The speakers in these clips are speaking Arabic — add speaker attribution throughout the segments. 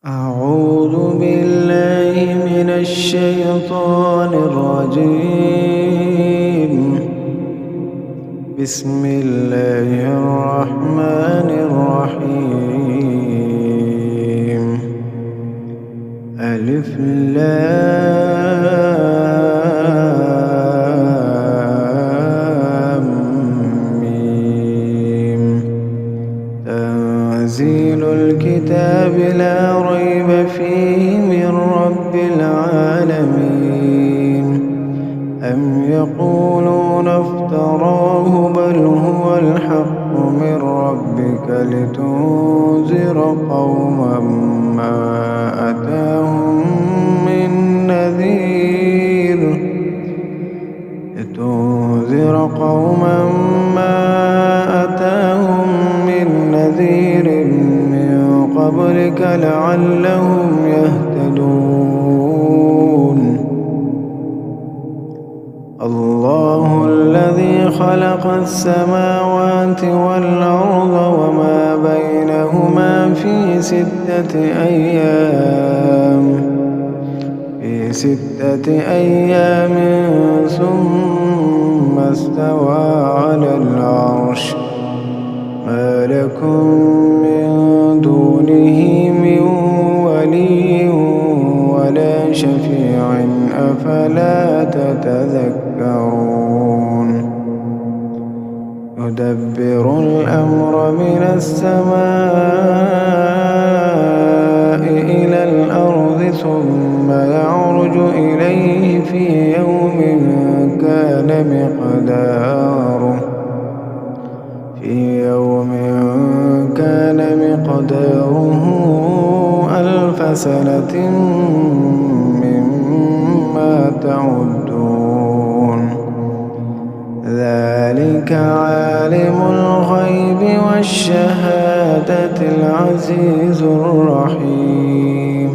Speaker 1: أعوذ بالله من الشيطان الرجيم. بسم الله الرحمن الرحيم. ألف لام ميم. تنزيل الكتاب لا ريب فيه من رب العالمين. أم يقولون افتراه بل هو الحق من ربك لتنذر قوما ما أتاهم من نذير من قبلك لعلهم يهتدون. الله الذي خلق السماوات والأرض وما بينهما في ستة أيام ثم استوى على العرش. ما لكم من دونه من ولي ولا شفيع أفلا تتذكرون. يدبر الأمر من السماء إلى الأرض ثم يعرج إليه في يوم كان مقداره 1000 سنة مما تعدون. ذلك عالم الغيب والشهادة العزيز الرحيم.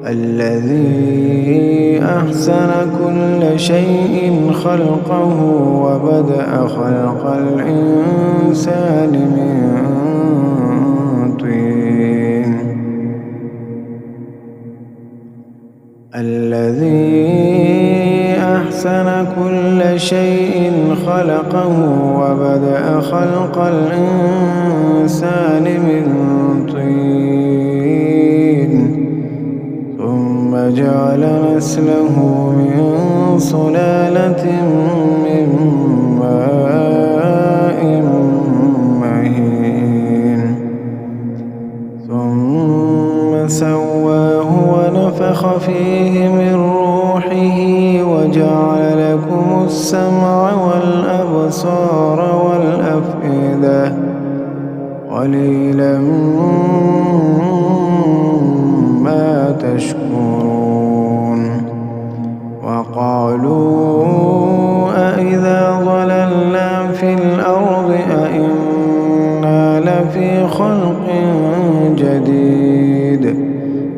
Speaker 1: الذي أحسن كل شيء خلقه وبدأ خلق الإنسان من طين. الذي أحسن كل شيء خلقه وبدأ خلق الإنسان من طين ثم جعل نسله من سلالة من ماء مهين ثم سواه ونفخ فيه من روحه وجعل لكم السمع والأبصار والأفئدة قليلا ما تشكرون. وقالوا أإذا ضللنا في الأرض أإنا لفي خلق جديد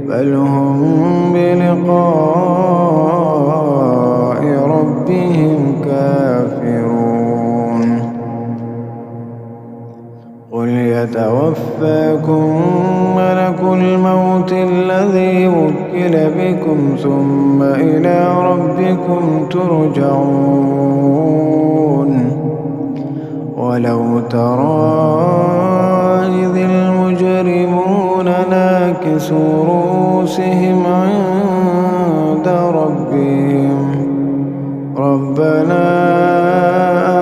Speaker 1: بل هم بلقاء ربهم كافرون. قل يتوفاكم ملك الموت الذي وكل بكم ثم إلى ربكم ترجعون. ولو ترى إذ المجرمون ناكسوا رؤوسهم عند ربهم ربنا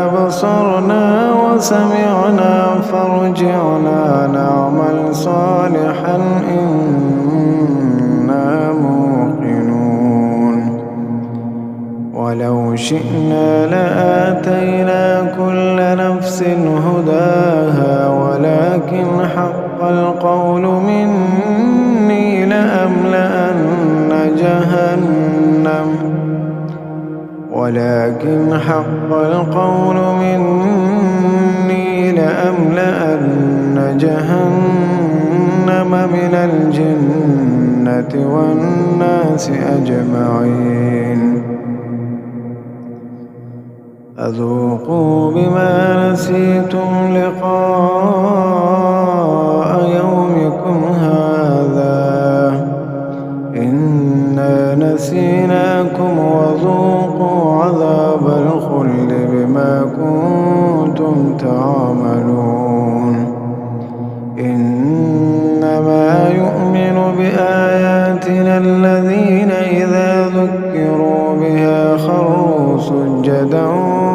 Speaker 1: أبصرنا وسمعنا فارجعنا نعمل صالحا إنا موقنون. ولو شئنا لآتينا كل نفس هداها ولكن حق القول مني لأملأن جهنم من الجنة والناس أجمعين. فذوقوا بما نسيتم لقاء يومكم هذا يؤمن بآياتنا الذين إذا ذكروا بها خروا سجدا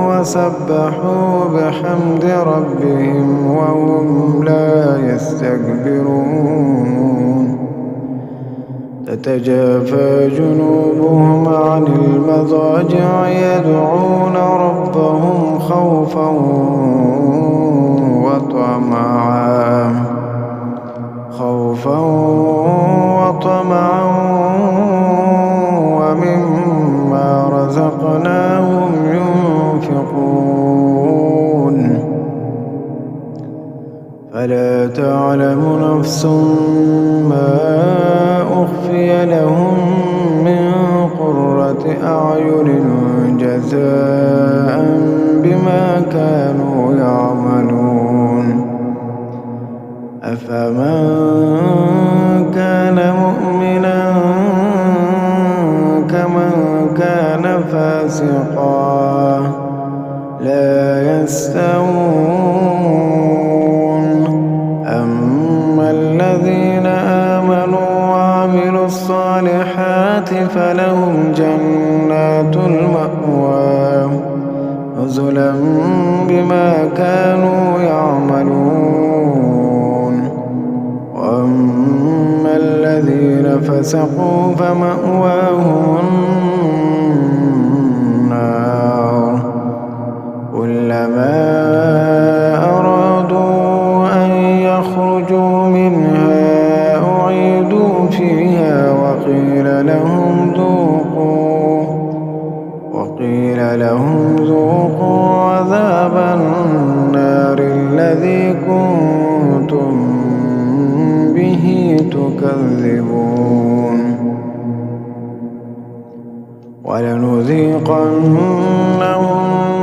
Speaker 1: وسبحوا بحمد ربهم وهم لا يستكبرون تتجافى جنوبهم عن المضاجع يدعون ربهم خوفا وطمعا ومما رزقناهم ينفقون فلا تعلم نفس ما أخفي لهم من قرة أعين جزاء بما كانوا يعملون أفمن كان مؤمنا كمن كان فاسقا لا يستوون أما الذين آمنوا وعملوا الصالحات فلهم جنات المأوى نزلا بما كانوا يعملون وأما الذين فسقوا فمأواهم النار كلما أرادوا أن يخرجوا منها أعيدوا فيها وقيل لهم ذوقوا عذاب النار الذي كنتم به تكذبون ولنذيقنهم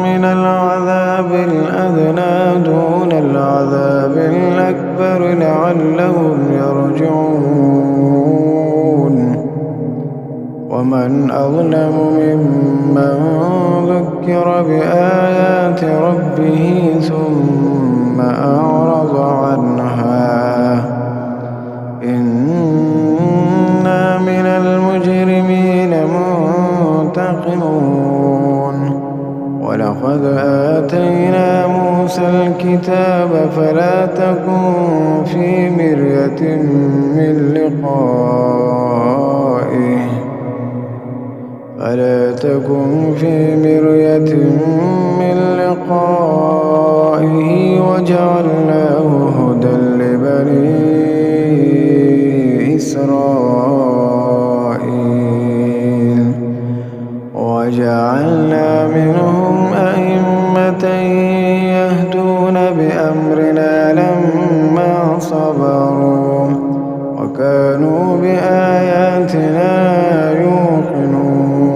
Speaker 1: من العذاب الأدنى دون العذاب الأكبر لعلهم يرجعون ومن أظلم ممن ذكر بآيات ربه ثم أعرض عنها إنا من المجرمين منتقمون ولقد آتينا موسى الكتاب فلا تكن في مرية من لقائه وجعلناه هدى لبني إسرائيل وجعلنا منهم أئمة يهدون بأمرنا لما صبروا وكانوا بآياتنا يوقنون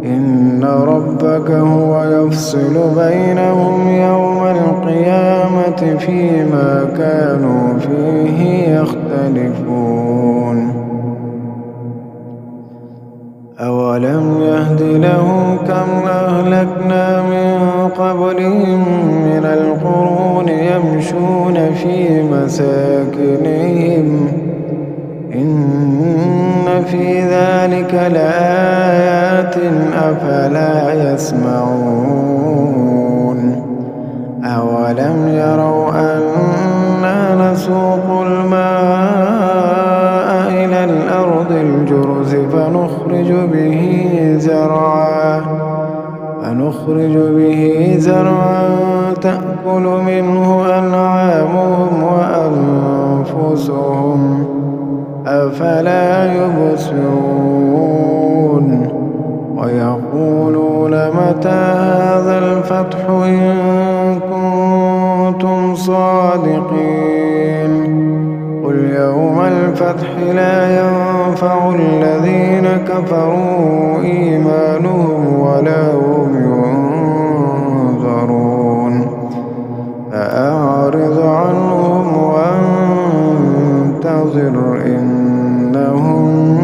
Speaker 1: إن ربك هو يفصل بينهم يوم القيامة فيما كانوا فيه يختلفون أولم يهد لهم كم أهلكنا من قبلهم من القرون يمشون في مساكنهم إن في ذلك لآيات أفلا يسمعون أولم يروا أنا نسوق الماء إلى الأرض الجرز فنخرج به زرعا تأكل منه أنعامهم وأنفسهم أفلا يبصرون ويقولون متى هذا الفتح إن كنتم صادقين قل يوم الفتح لا ينفع الذين كفروا إيمانهم ولا هم ينظرون فأعرض عنهم وانتظر إنهم